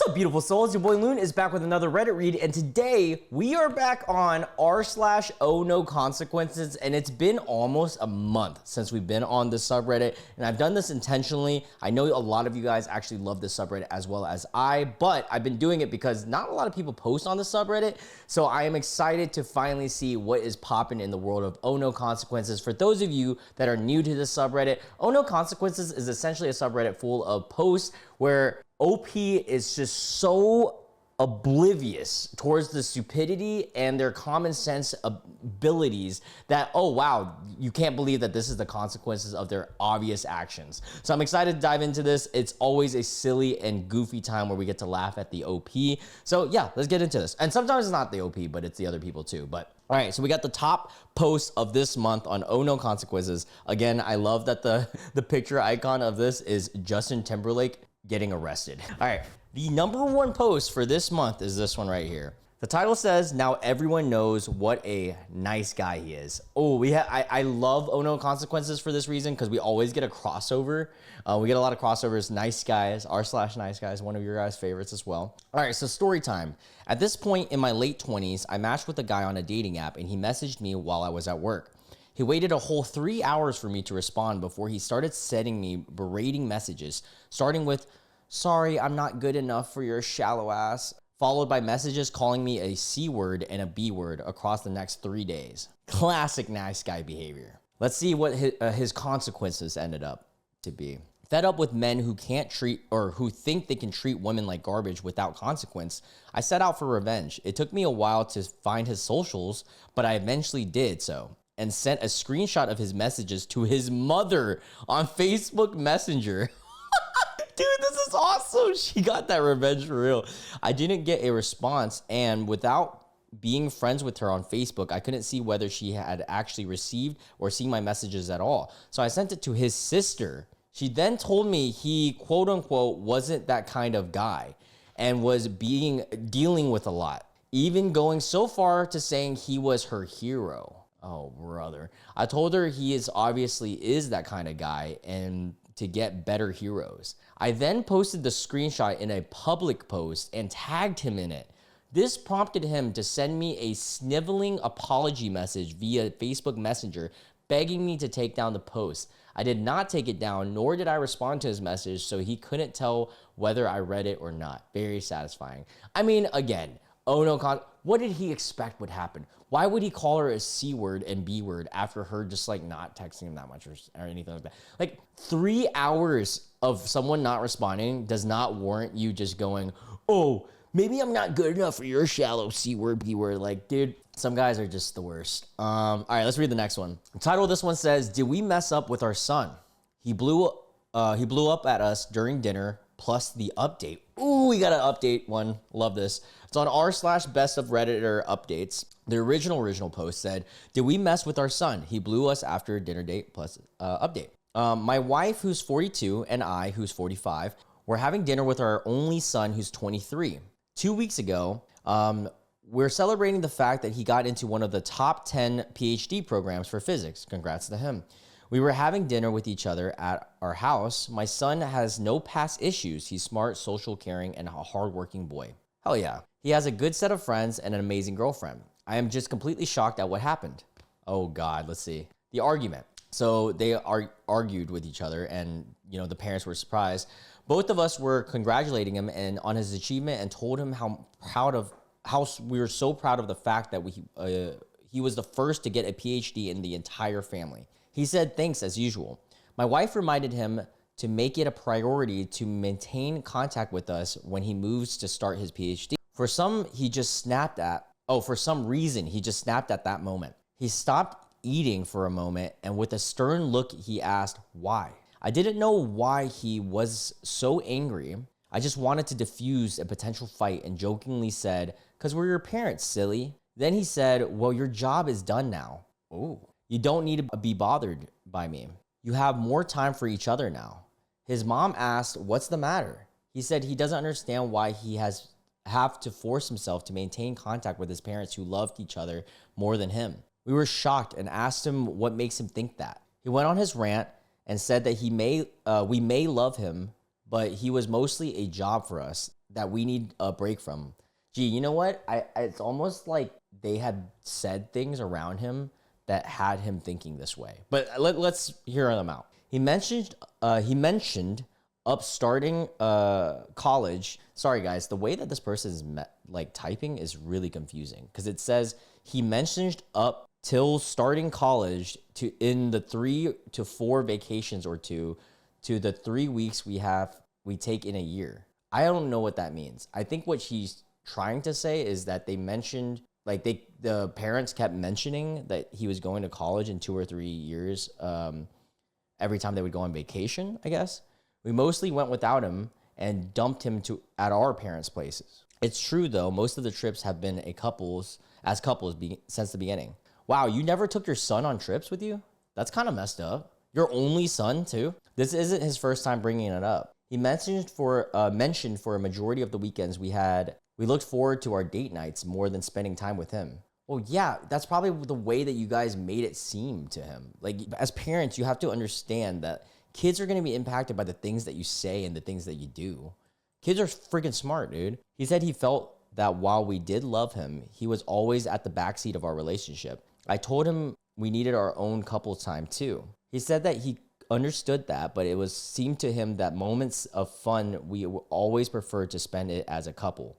What's up, beautiful souls? Your boy Loon is back with another Reddit read, and today we are back on r/OhNoConsequences, and it's been almost a month since we've been on this subreddit, and I've done this intentionally. I know a lot of you guys actually love this subreddit as well as I, but I've been doing it because not a lot of people post on the subreddit, so I am excited to finally see what is popping in the world of OhNoConsequences. For those of you that are new to this subreddit, OhNoConsequences is essentially a subreddit full of posts where OP is just so oblivious towards the stupidity and their common sense abilities that, oh wow, you can't believe that this is the consequences of their obvious actions. So I'm excited to dive into this. It's always a silly and goofy time where we get to laugh at the OP. So yeah, let's get into this. And sometimes it's not the OP, but it's the other people too. But all right, so we got the top post of this month on OhNoConsequences. Again, I love that the picture icon of this is Justin Timberlake getting arrested. All right, the number one post for this month is this one right here. The title says, "Now everyone knows what a nice guy he is." Oh, I love OhNoConsequences for this reason because we always get a crossover. We get a lot of crossovers. Nice guys, r/nice guys, one of your guys' favorites as well. All right, so story time. At this point in my late 20s, I matched with a guy on a dating app and he messaged me while I was at work. He waited a whole 3 hours for me to respond before he started sending me berating messages, starting with, "Sorry, I'm not good enough for your shallow ass," followed by messages calling me a C word and a B word across the next 3 days. Classic nice guy behavior. Let's see what his consequences ended up to be. Fed up with men who can't treat or who think they can treat women like garbage without consequence, I set out for revenge. It took me a while to find his socials, but I eventually did so and sent a screenshot of his messages to his mother on Facebook Messenger. Dude, this is awesome. She got that revenge for real. I didn't get a response, and without being friends with her on Facebook, I couldn't see whether she had actually received or seen my messages at all. So I sent it to his sister. She then told me he, quote unquote, wasn't that kind of guy and was dealing with a lot, even going so far to saying he was her hero. Oh, brother. I told her he obviously is that kind of guy and to get better heroes. I then posted the screenshot in a public post and tagged him in it. This prompted him to send me a sniveling apology message via Facebook Messenger, begging me to take down the post. I did not take it down, nor did I respond to his message, so he couldn't tell whether I read it or not. Very satisfying. I mean, again, what did he expect would happen? Why would he call her a C word and B word after her just like not texting him that much or anything like that? Like 3 hours of someone not responding does not warrant you just going, "Oh, maybe I'm not good enough for your shallow C word, B word." Like, dude, some guys are just the worst. All right, let's read the next one. The title of this one says, "Did we mess up with our son? He blew up at us during dinner, plus the update." Ooh, we got an update one. Love this. It's on r/best of Redditor updates. The original post said, "Did we mess with our son? He blew us after a dinner date plus update." My wife, who's 42, and I, who's 45, were having dinner with our only son, who's 23. 2 weeks ago, we're celebrating the fact that he got into one of the top 10 PhD programs for physics. Congrats to him. We were having dinner with each other at our house. My son has no past issues. He's smart, social, caring, and a hardworking boy. Hell yeah. He has a good set of friends and an amazing girlfriend. I am just completely shocked at what happened. Oh God, let's see. The argument. So they argued with each other, and the parents were surprised. Both of us were congratulating him and on his achievement and told him how we were so proud of the fact that he was the first to get a PhD in the entire family. He said thanks as usual. My wife reminded him to make it a priority to maintain contact with us when he moves to start his PhD. For some reason, he just snapped at that moment. He stopped eating for a moment, and with a stern look, he asked why. I didn't know why he was so angry. I just wanted to diffuse a potential fight and jokingly said, "'Cause we're your parents, silly." Then he said, "Well, your job is done now. Oh, you don't need to be bothered by me. You have more time for each other now." His mom asked, "What's the matter?" He said he doesn't understand why he have to force himself to maintain contact with his parents who loved each other more than him. We were shocked and asked him what makes him think that. He went on his rant and said that we may love him, but he was mostly a job for us. that we need a break from. Gee, you know what? It's almost like they had said things around him that had him thinking this way. But let's hear them out. He mentioned starting college. Sorry guys, the way that this person is typing is really confusing because it says he mentioned up till starting college to in the 3 to 4 vacations or two to the 3 weeks we take in a year. I don't know what that means. I think what she's trying to say is that they mentioned the parents kept mentioning that he was going to college in 2 or 3 years every time they would go on vacation, I guess. We mostly went without him and dumped him at our parents' places. It's true though, most of the trips have been couples since the beginning. Wow, you never took your son on trips with you? That's kind of messed up. Your only son too? This isn't his first time bringing it up. He mentioned for a majority of the weekends we looked forward to our date nights more than spending time with him. Well, yeah, that's probably the way that you guys made it seem to him. Like, as parents, you have to understand that kids are going to be impacted by the things that you say and the things that you do. Kids are freaking smart, dude. He said he felt that while we did love him, he was always at the backseat of our relationship. I told him we needed our own couple time too. He said that he understood that, but it seemed to him that moments of fun we always preferred to spend it as a couple.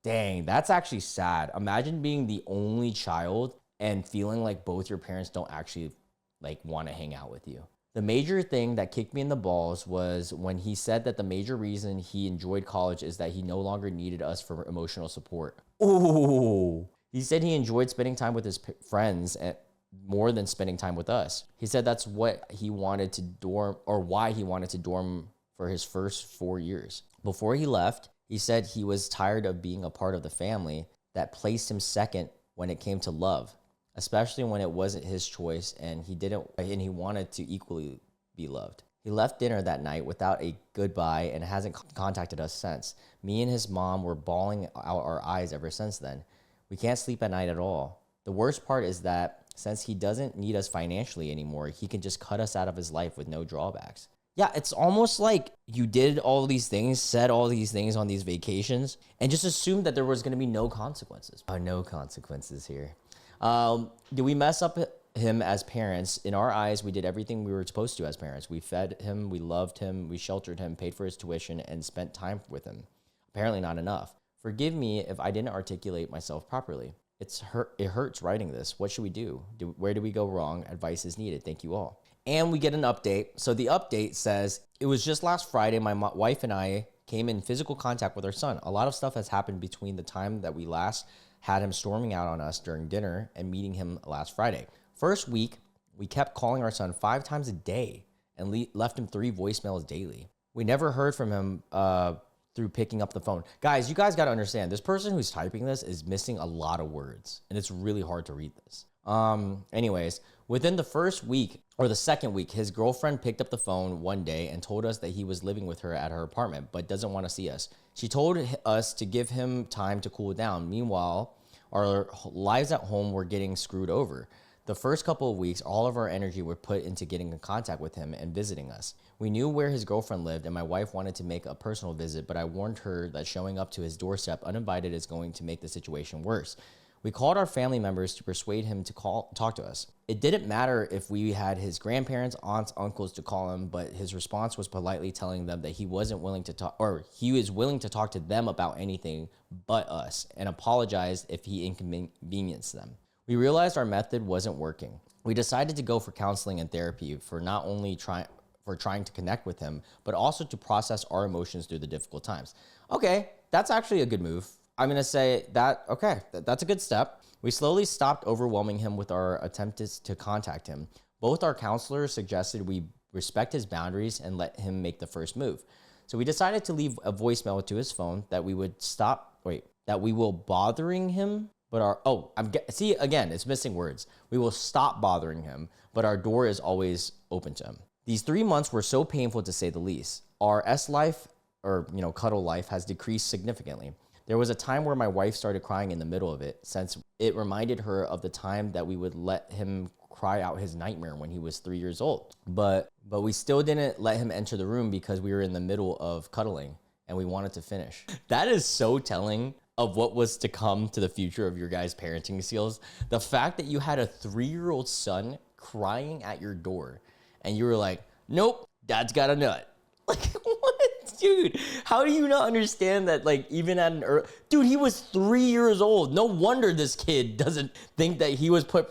Dang, that's actually sad. Imagine being the only child and feeling like both your parents don't actually want to hang out with you. The major thing that kicked me in the balls was when he said that the major reason he enjoyed college is that he no longer needed us for emotional support. Ooh. He said he enjoyed spending time with his friends more than spending time with us. He said that's what he wanted to dorm, or why he wanted to dorm for his first 4 years. Before he left, he said he was tired of being a part of the family that placed him second when it came to love, especially when it wasn't his choice and he wanted to equally be loved. He left dinner that night without a goodbye and hasn't contacted us since. Me and his mom were bawling out our eyes ever since then. We can't sleep at night at all. The worst part is that since he doesn't need us financially anymore, he can just cut us out of his life with no drawbacks. Yeah, it's almost like you did all these things, said all these things on these vacations, and just assumed that there was going to be no consequences. No consequences here. Did we mess up him as parents? In our eyes, we did everything we were supposed to as parents. We fed him, we loved him, we sheltered him, paid for his tuition, and spent time with him. Apparently not enough. Forgive me if I didn't articulate myself properly. It hurts writing this. What should we do? Where do we go wrong? Advice is needed. Thank you all. And we get an update. So the update says, it was just last Friday, my wife and I came in physical contact with our son. A lot of stuff has happened between the time that we last had him storming out on us during dinner and meeting him last Friday. First week, we kept calling our son 5 times a day and left him 3 voicemails daily. We never heard from him through picking up the phone. Guys, you guys got to understand, this person who's typing this is missing a lot of words, and it's really hard to read this. Anyways, within the first week or the second week, his girlfriend picked up the phone one day and told us that he was living with her at her apartment, but doesn't want to see us. She told us to give him time to cool down. Meanwhile, our lives at home were getting screwed over. The first couple of weeks, all of our energy were put into getting in contact with him and visiting us. We knew where his girlfriend lived, and my wife wanted to make a personal visit, but I warned her that showing up to his doorstep uninvited is going to make the situation worse. We called our family members to persuade him to talk to us. It didn't matter if we had his grandparents, aunts, uncles to call him, but his response was politely telling them that he wasn't willing to talk, or he was willing to talk to them about anything but us, and apologized if he inconvenienced them. We realized our method wasn't working. We decided to go for counseling and therapy for not only trying to connect with him, but also to process our emotions through the difficult times. Okay, that's actually a good move. I'm going to say that, okay, that's a good step. We slowly stopped overwhelming him with our attempts to contact him. Both our counselors suggested we respect his boundaries and let him make the first move. So we decided to leave a voicemail to his phone that we will bothering him, but see, again, it's missing words. We will stop bothering him, but our door is always open to him. These 3 months were so painful to say the least. Our life, or cuddle life, has decreased significantly. There was a time where my wife started crying in the middle of it, since it reminded her of the time that we would let him cry out his nightmare when he was 3 years old. But we still didn't let him enter the room because we were in the middle of cuddling. and we wanted to finish. That is so telling of what was to come to the future of your guys' parenting skills. The fact that you had a 3-year-old son crying at your door and you were like, nope, dad's got a nut. Like, what? Dude, how do you not understand that? Like, even at an early, dude, he was 3 years old. No wonder this kid doesn't think that he was put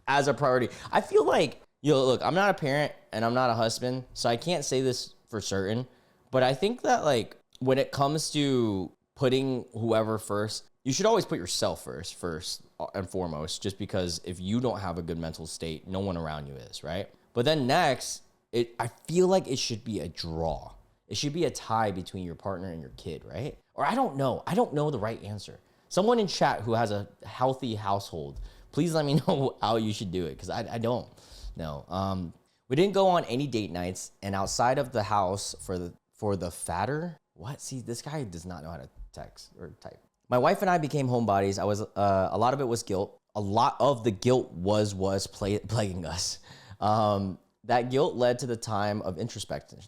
as a priority. I feel like, look, I'm not a parent and I'm not a husband, so I can't say this for certain, but I think that, like, when it comes to putting whoever first, you should always put yourself first and foremost, just because if you don't have a good mental state, no one around you is, right? But then next, I feel like it should be a draw. It should be a tie between your partner and your kid, right? Or I don't know. I don't know the right answer. Someone in chat who has a healthy household, please let me know how you should do it, because I don't know. We didn't go on any date nights, and outside of the house for the fatter. What? See, this guy does not know how to text or type. My wife and I became homebodies. A lot of it was guilt. A lot of the guilt was plaguing us. That guilt led to the time of introspection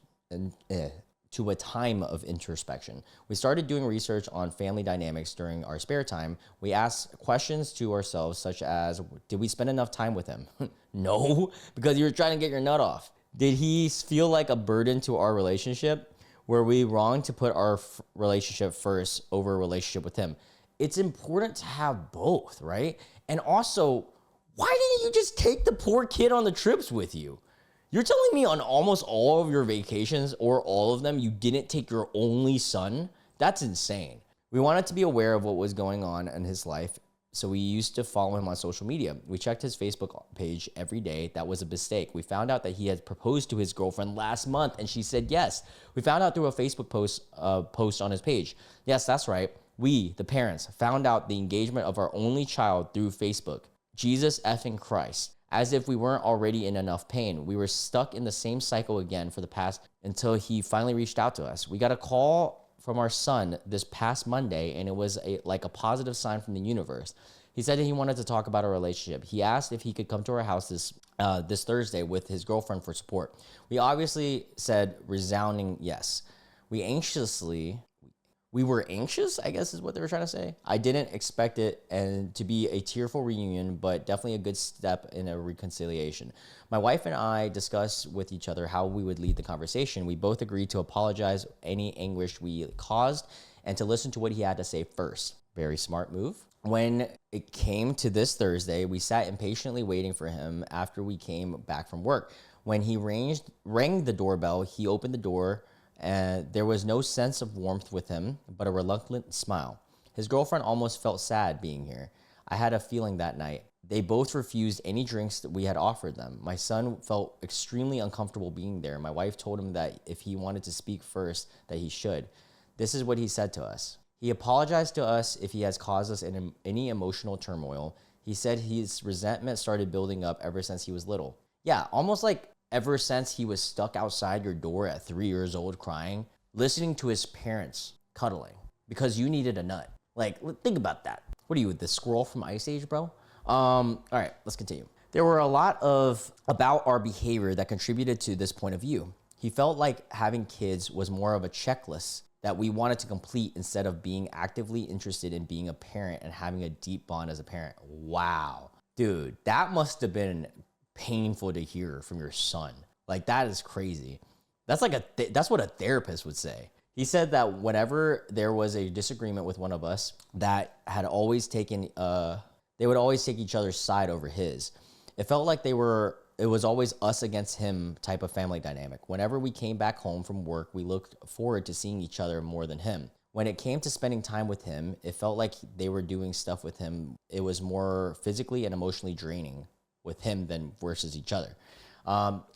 to a time of introspection. We started doing research on family dynamics during our spare time. We asked questions to ourselves such as, did we spend enough time with him? No, because you were trying to get your nut off. Did he feel like a burden to our relationship? Were we wrong to put our relationship first over a relationship with him? It's important to have both, right? And also, why didn't you just take the poor kid on the trips with you? You're telling me on almost all of your vacations, or all of them, you didn't take your only son? That's insane. We wanted to be aware of what was going on in his life, so we used to follow him on social media. We checked his Facebook page every day. That was a mistake. We found out that he had proposed to his girlfriend last month, and she said yes. We found out through a Facebook post on his page. Yes, that's right. We, the parents, found out the engagement of our only child through Facebook. Jesus effing Christ. As if we weren't already in enough pain. We were stuck in the same cycle again for the past until he finally reached out to us. We got a call from our son this past Monday, and it was like a positive sign from the universe. He said that he wanted to talk about our relationship. He asked if he could come to our house this Thursday with his girlfriend for support. We obviously said resounding yes. We were anxious, I guess is what they were trying to say. I didn't expect it and to be a tearful reunion, but definitely a good step in a reconciliation. My wife and I discussed with each other how we would lead the conversation. We both agreed to apologize any anguish we caused and to listen to what he had to say first. Very smart move. When it came to this Thursday, we sat impatiently waiting for him after we came back from work. When he rang the doorbell, he opened the door, and there was no sense of warmth with him, but a reluctant smile. His girlfriend almost felt sad being here. I had a feeling that night. They both refused any drinks that we had offered them. My son felt extremely uncomfortable being there. My wife told him that if he wanted to speak first, that he should. This is what he said to us. He apologized to us if he has caused us any emotional turmoil. He said his resentment started building up ever since he was little. Yeah, almost like ever since he was stuck outside your door at 3 years old crying, listening to his parents cuddling because you needed a nut. Like, think about that. What are you, the squirrel from Ice Age, bro? All right, let's continue. There were a lot about our behavior that contributed to this point of view. He felt like having kids was more of a checklist that we wanted to complete instead of being actively interested in being a parent and having a deep bond as a parent. Wow. Dude, that must have been painful to hear from your son. Like, that is crazy. That's like that's what a therapist would say. He said that whenever there was a disagreement with one of us, that had always taken they would always take each other's side over his. It felt like it was always us against him type of family dynamic. Whenever we came back home from work, we looked forward to seeing each other more than him. When it came to spending time with him, it felt like they were doing stuff with him. It was more physically and emotionally draining with him than versus each other.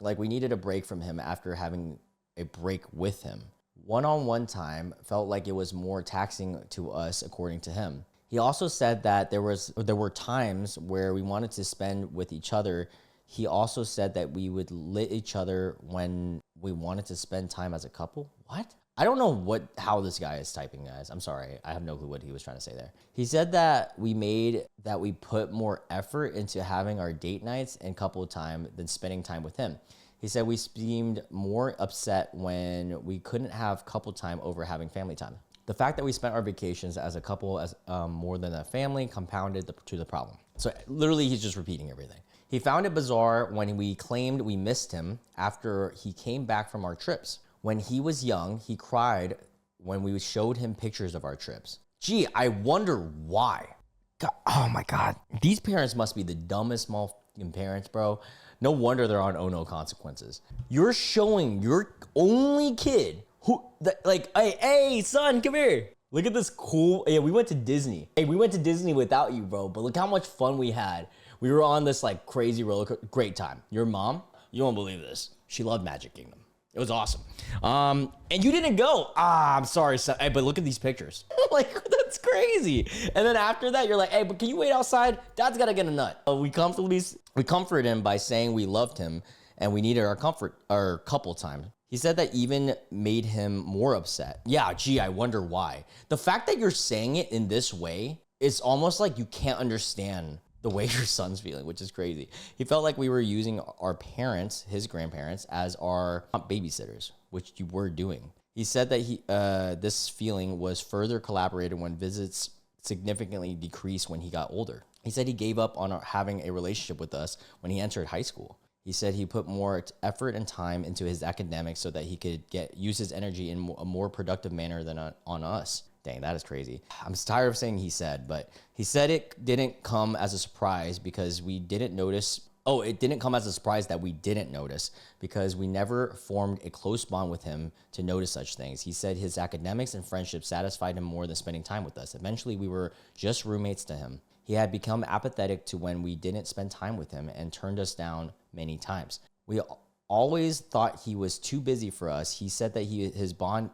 Like, we needed a break from him after having a break with him. One-on-one time felt like it was more taxing to us, according to him. He also said that there were times where we wanted to spend with each other. He also said that we would lit each other when we wanted to spend time as a couple. What? I don't know how this guy is typing, guys. I'm sorry. I have no clue what he was trying to say there. He said that we put more effort into having our date nights and couple time than spending time with him. He said we seemed more upset when we couldn't have couple time over having family time. The fact that we spent our vacations as a couple as more than a family compounded to the problem. So literally he's just repeating everything. He found it bizarre when we claimed we missed him after he came back from our trips. When he was young, he cried when we showed him pictures of our trips. Gee, I wonder why. God, oh my God. These parents must be the dumbest motherfucking parents, bro. No wonder they're on OhNoConsequences. You're showing your only kid hey, son, come here. Look at this cool, yeah, we went to Disney. Hey, we went to Disney without you, bro, but look how much fun we had. We were on this like crazy roller coaster, great time. Your mom, you won't believe this. She loved Magic Kingdom. It was awesome. And you didn't go. I'm sorry, son. Hey, but look at these pictures. Like, that's crazy. And then after that, you're like, hey, but can you wait outside? Dad's gotta get a nut. We comforted him by saying we loved him and we needed our couple time. He said that even made him more upset. Yeah, gee, I wonder why. The fact that you're saying it in this way, it's almost like you can't understand the way your son's feeling, which is crazy. He felt like we were using our parents, his grandparents, as our babysitters, which you were doing. He said that this feeling was further collaborated when visits significantly decreased when he got older. He said he gave up on having a relationship with us when he entered high school. He said he put more effort and time into his academics so that he could use his energy in a more productive manner than on us. Dang, that is crazy. I'm tired of saying he said, but he said it didn't come as a surprise because we didn't notice. Oh, it didn't come as a surprise that we didn't notice because we never formed a close bond with him to notice such things. He said his academics and friendships satisfied him more than spending time with us. Eventually, we were just roommates to him. He had become apathetic to when we didn't spend time with him and turned us down many times. We always thought he was too busy for us. He said that his bond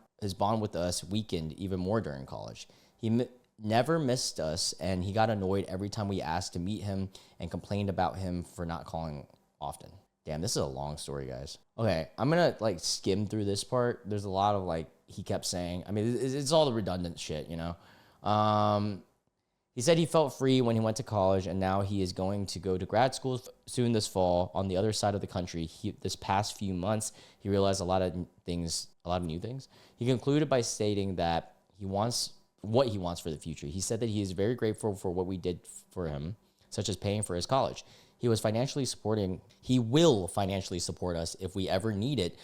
with us weakened even more during college. He never missed us, and he got annoyed every time we asked to meet him and complained about him for not calling often. Damn, this is a long story, guys. Okay, I'm gonna skim through this part. There's a lot of he kept saying. I mean, it's all the redundant shit, you know. He said he felt free when he went to college, and now he is going to go to grad school soon this fall on the other side of the country. This past few months, he realized a lot of new things. He concluded by stating that what he wants for the future. He said that he is very grateful for what we did for him, such as paying for his college. He will financially support us if we ever need it,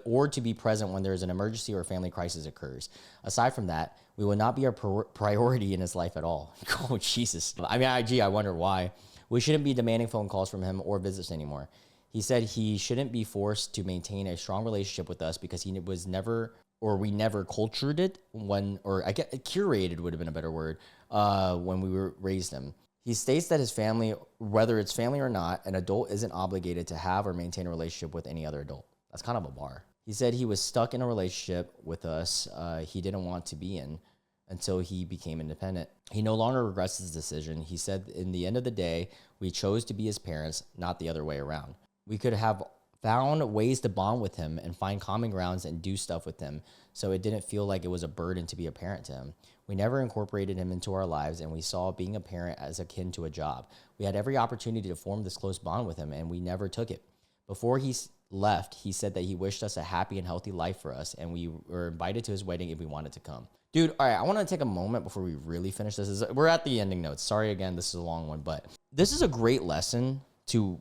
or to be present when there is an emergency or family crisis occurs. Aside from that, we will not be a priority in his life at all. Oh, Jesus. I mean, I wonder why. We shouldn't be demanding phone calls from him or visits anymore. He said he shouldn't be forced to maintain a strong relationship with us because we never cultured it curated would have been a better word, when we raised him. He states that his family, whether it's family or not, an adult isn't obligated to have or maintain a relationship with any other adult. That's kind of a bar. He said he was stuck in a relationship with us he didn't want to be in until he became independent. He no longer regrets his decision. He said in the end of the day, we chose to be his parents, not the other way around. We could have found ways to bond with him and find common grounds and do stuff with him, so it didn't feel like it was a burden to be a parent to him. We never incorporated him into our lives, and we saw being a parent as akin to a job. We had every opportunity to form this close bond with him, and we never took it. Before he left, he said that he wished us a happy and healthy life for us, and we were invited to his wedding if we wanted to come. Dude, all right, I want to take a moment before we really finish this. We're at the ending notes. Sorry again, this is a long one, but this is a great lesson to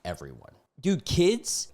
everyone. Dude, kids,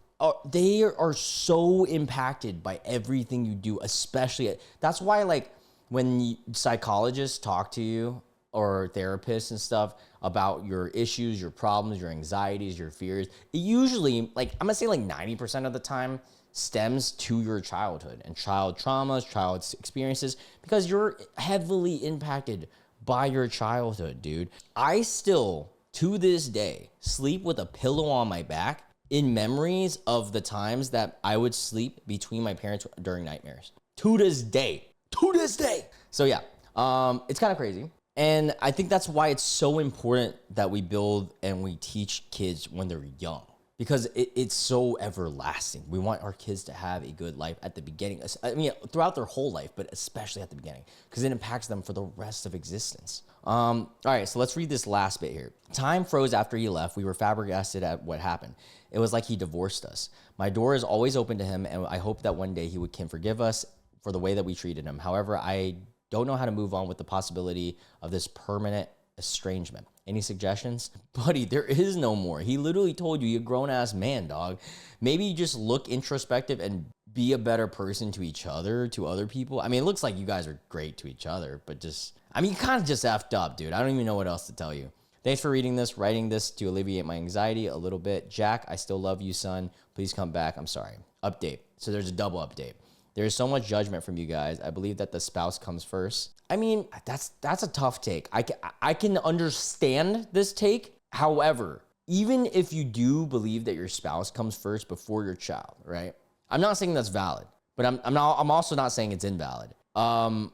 they are so impacted by everything you do, especially. That's why, when psychologists talk to you or therapists and stuff about your issues, your problems, your anxieties, your fears, it usually, I'm going to say 90% of the time, stems to your childhood and child traumas, child experiences, because you're heavily impacted by your childhood, dude. I still, to this day, sleep with a pillow on my back in memories of the times that I would sleep between my parents during nightmares. To this day. So yeah, it's kind of crazy. And I think that's why it's so important that we build and we teach kids when they're young. because it's so everlasting. We want our kids to have a good life at the beginning. I mean, throughout their whole life, but especially at the beginning, because it impacts them for the rest of existence. All right, so let's read this last bit here. Time froze after he left. We were flabbergasted at what happened. It was like he divorced us. My door is always open to him, and I hope that one day he can forgive us for the way that we treated him. However, I don't know how to move on with the possibility of this permanent estrangement. Any suggestions? Buddy, there is no more. He literally told you, you're a grown-ass man, dog. Maybe you just look introspective and be a better person to each other, to other people. I mean, it looks like you guys are great to each other, but just, I mean, you kind of just effed up, dude. I don't even know what else to tell you. Thanks for writing this to alleviate my anxiety a little bit. Jack, I still love you, son. Please come back. I'm sorry. Update. So there's a double update. There's so much judgment from you guys. I believe that the spouse comes first. I mean, that's a tough take. I can understand this take. However, even if you do believe that your spouse comes first before your child, right? I'm not saying that's valid, but I'm also not saying it's invalid. Don't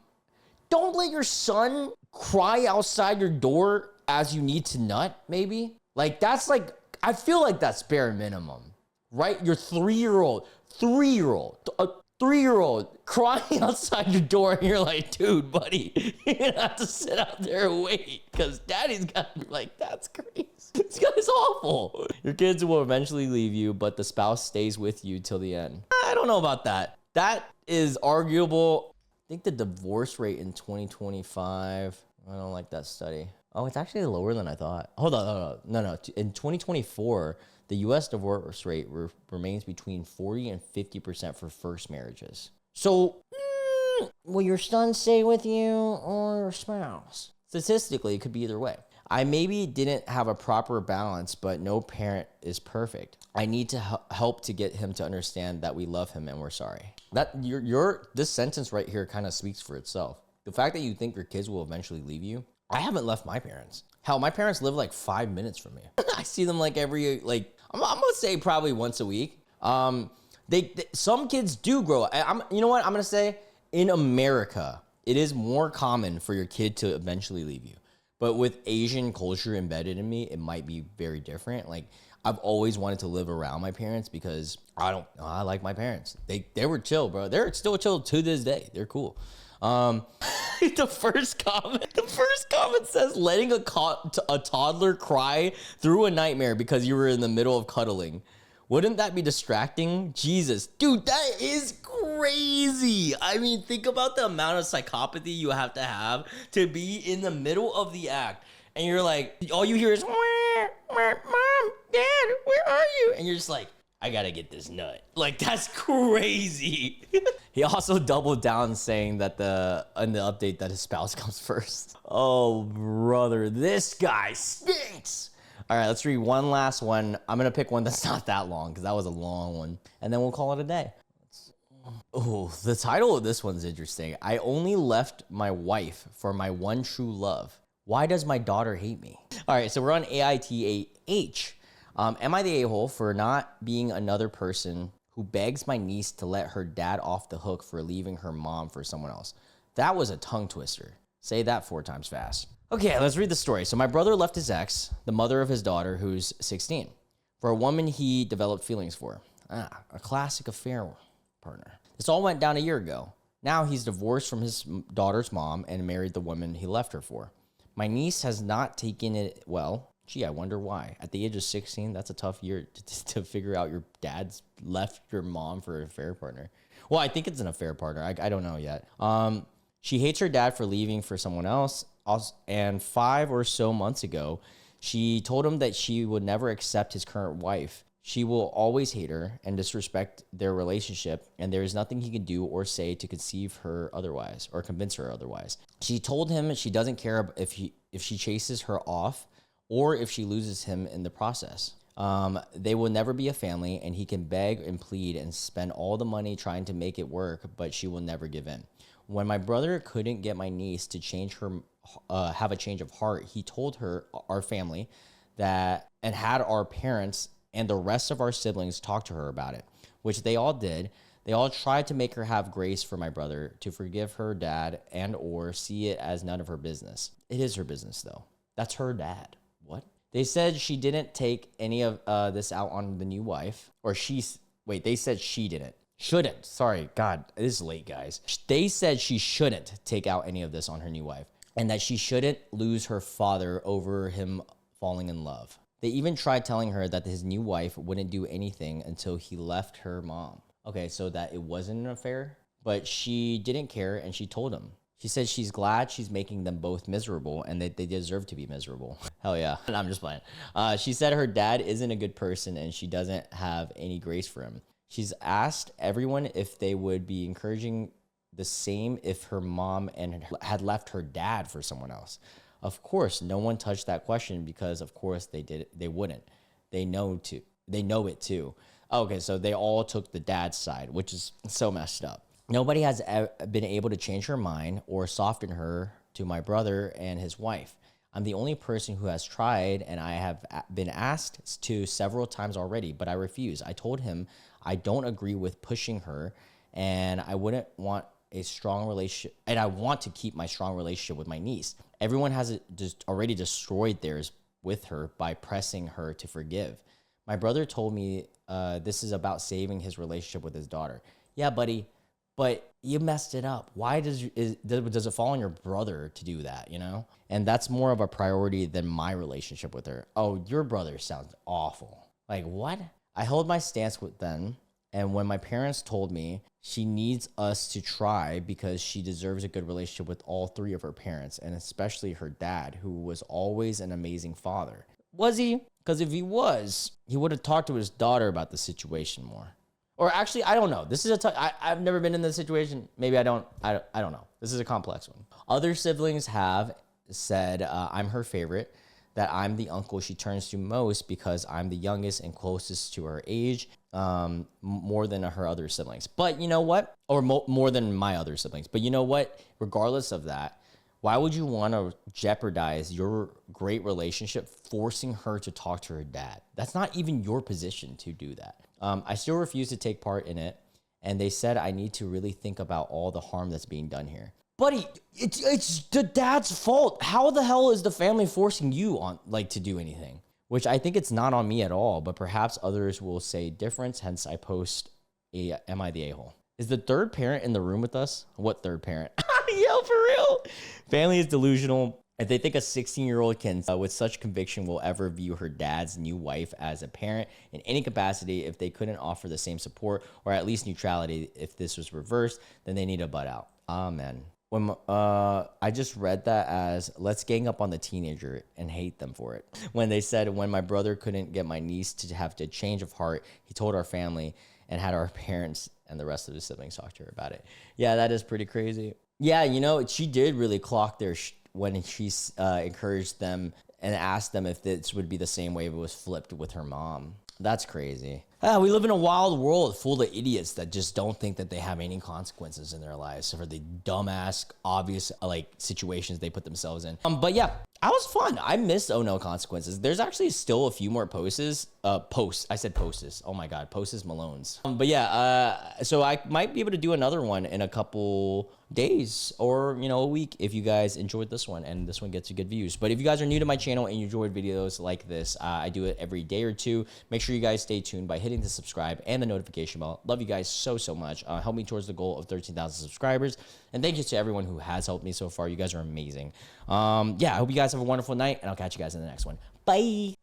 let your son cry outside your door as you need to nut, maybe. Like, that's like, I feel like that's bare minimum, right? Your three-year-old crying outside your door, and you're like, dude, buddy, you're gonna have to sit out there and wait, because daddy's gotta be like, that's crazy. This guy's awful. Your kids will eventually leave you, but the spouse stays with you till the end. I don't know about that. That is arguable. I think the divorce rate in 2025, I don't like that study. Oh, it's actually lower than I thought. Hold on. No. In 2024, the U.S. divorce rate remains between 40 and 50% for first marriages. So, will your son stay with you or your spouse? Statistically, it could be either way. I maybe didn't have a proper balance, but no parent is perfect. I need to help to get him to understand that we love him and we're sorry. That this sentence right here kind of speaks for itself. The fact that you think your kids will eventually leave you. I haven't left my parents. Hell, my parents live like 5 minutes from me. I see them like I'm gonna say probably once a week. Some kids do grow. You know what? I'm gonna say in America, it is more common for your kid to eventually leave you. But with Asian culture embedded in me, it might be very different. Like, I've always wanted to live around my parents because I like my parents. They were chill, bro. They're still chill to this day. They're cool. The first comment says letting a toddler cry through a nightmare because you were in the middle of cuddling. Wouldn't that be distracting? Jesus, dude, that is crazy. I mean, think about the amount of psychopathy you have to be in the middle of the act. And you're like, all you hear is, Mom, Dad, where are you? And you're just like, I gotta get this nut. Like, that's crazy. He also doubled down saying that in the update that his spouse comes first. Oh, brother, this guy stinks. All right, let's read one last one. I'm going to pick one that's not that long because that was a long one. And then we'll call it a day. Oh, the title of this one's interesting. I only left my wife for my one true love. Why does my daughter hate me? All right, so we're on AITAH. Am I the a-hole for not being another person who begs my niece to let her dad off the hook for leaving her mom for someone else? That was a tongue twister. Say that 4 times fast. Okay, let's read the story. So my brother left his ex, the mother of his daughter, who's 16, for a woman he developed feelings for. A classic affair partner. This all went down a year ago. Now he's divorced from his daughter's mom and married the woman he left her for. My niece has not taken it well. Gee, I wonder why. At the age of 16, that's a tough year to figure out your dad's left your mom for an affair partner. Well, I think it's an affair partner. I don't know yet. She hates her dad for leaving for someone else. And 5 or so months ago, she told him that she would never accept his current wife. She will always hate her and disrespect their relationship, and there is nothing he can do or say to convince her otherwise. She told him she doesn't care if she chases her off or if she loses him in the process. They will never be a family, and he can beg and plead and spend all the money trying to make it work, but she will never give in. When my brother couldn't get my niece to have a change of heart, he told our family, that and had our parents and the rest of our siblings talk to her about it, which they all did. They all tried to make her have grace for my brother, to forgive her dad and or see it as none of her business. It is her business, though. That's her dad. What? They said she didn't take any of this out on the new wife, or wait, they said she didn't. Shouldn't. Sorry, God, it is late, guys. They said she shouldn't take out any of this on her new wife, and that she shouldn't lose her father over him falling in love. They even tried telling her that his new wife wouldn't do anything until he left her mom. Okay, so that it wasn't an affair, but she didn't care, and she told him. She said she's glad she's making them both miserable and that they deserve to be miserable. Hell yeah. And I'm just playing. She said her dad isn't a good person and she doesn't have any grace for him. She's asked everyone if they would be encouraging the same if her mom had left her dad for someone else. Of course, no one touched that question because of course they wouldn't. They know it too. Okay, so they all took the dad's side, which is so messed up. Nobody has been able to change her mind or soften her to my brother and his wife. I'm the only person who has tried, and I have been asked to several times already, but I refuse. I told him I don't agree with pushing her, and I wouldn't want a strong relationship, and I want to keep my strong relationship with my niece. Everyone has just already destroyed theirs with her by pressing her to forgive. My brother told me this is about saving his relationship with his daughter. Yeah, buddy. But you messed it up. Why does it fall on your brother to do that, you know? And that's more of a priority than my relationship with her. Oh, your brother sounds awful. Like, what? I held my stance with them, and when my parents told me she needs us to try because she deserves a good relationship with all three of her parents, and especially her dad, who was always an amazing father. Was he? Because if he was, he would have talked to his daughter about the situation more. Or actually, I don't know. This is I've never been in this situation. Maybe I don't know. This is a complex one. Other siblings have said I'm her favorite, that I'm the uncle she turns to most because I'm the youngest and closest to her age, more than her other siblings. But you know what? Or more than my other siblings. But you know what? Regardless of that, why would you want to jeopardize your great relationship forcing her to talk to her dad? That's not even your position to do that. I still refuse to take part in it, and they said I need to really think about all the harm that's being done here. Buddy, it's the dad's fault. How the hell is the family forcing you on to do anything? Which I think it's not on me at all, but perhaps others will say different, hence I post am I the a-hole? Is the third parent in the room with us? What third parent? Yo, for real. Family is delusional. If they think a 16-year-old can, with such conviction, will ever view her dad's new wife as a parent in any capacity, if they couldn't offer the same support or at least neutrality, if this was reversed, then they need to butt out. Amen. When I just read that as let's gang up on the teenager and hate them for it. When they said when my brother couldn't get my niece to have a change of heart, he told our family and had our parents and the rest of the siblings talk to her about it. Yeah, that is pretty crazy. Yeah, you know, she did really clock their when she encouraged them and asked them if this would be the same way if it was flipped with her mom. That's crazy. We live in a wild world full of idiots that just don't think that they have any consequences in their lives for the dumbass, obvious situations they put themselves in. But yeah, that was fun. I missed OhNoConsequences. There's actually still a few more posts. I said posts. Oh my God, posts Malone's. But yeah, so I might be able to do another one in a couple days or a week if you guys enjoyed this one and this one gets you good views. But if you guys are new to my channel and you enjoyed videos like this, I do it every day or two. Make sure you guys stay tuned by hitting the subscribe and the notification bell. Love you guys so much. Help me towards the goal of 13,000 subscribers. And thank you to everyone who has helped me so far. You guys are amazing. Yeah, I hope you guys have a wonderful night and I'll catch you guys in the next one. Bye.